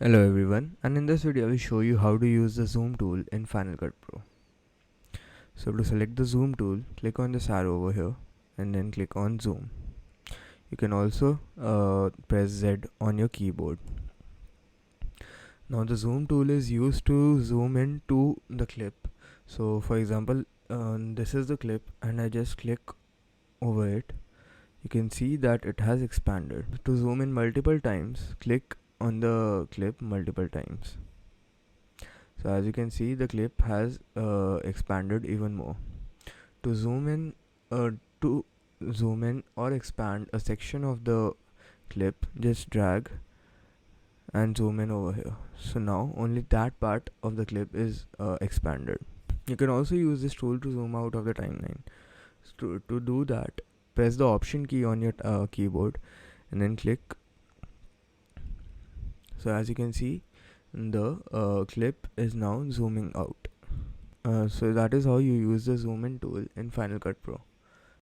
Hello everyone, and in this video I will show you how to use the zoom tool in Final Cut Pro. So to select the zoom tool, click on this arrow over here and then click on zoom. You can also press Z on your keyboard. Now the zoom tool is used to zoom into the clip. So for example, this is the clip and I just click over it. You can see that it has expanded. To zoom in multiple times, click on the clip multiple times. So as you can see, the clip has expanded even more. To zoom in, to zoom in or expand a section of the clip, just drag and zoom in over here. So now only that part of the clip is expanded. You can also use this tool to zoom out of the timeline. So to do that, press the option key on your keyboard and then click. So as you can see, the clip is now zooming out. So that is how you use the zoom in tool in Final Cut Pro.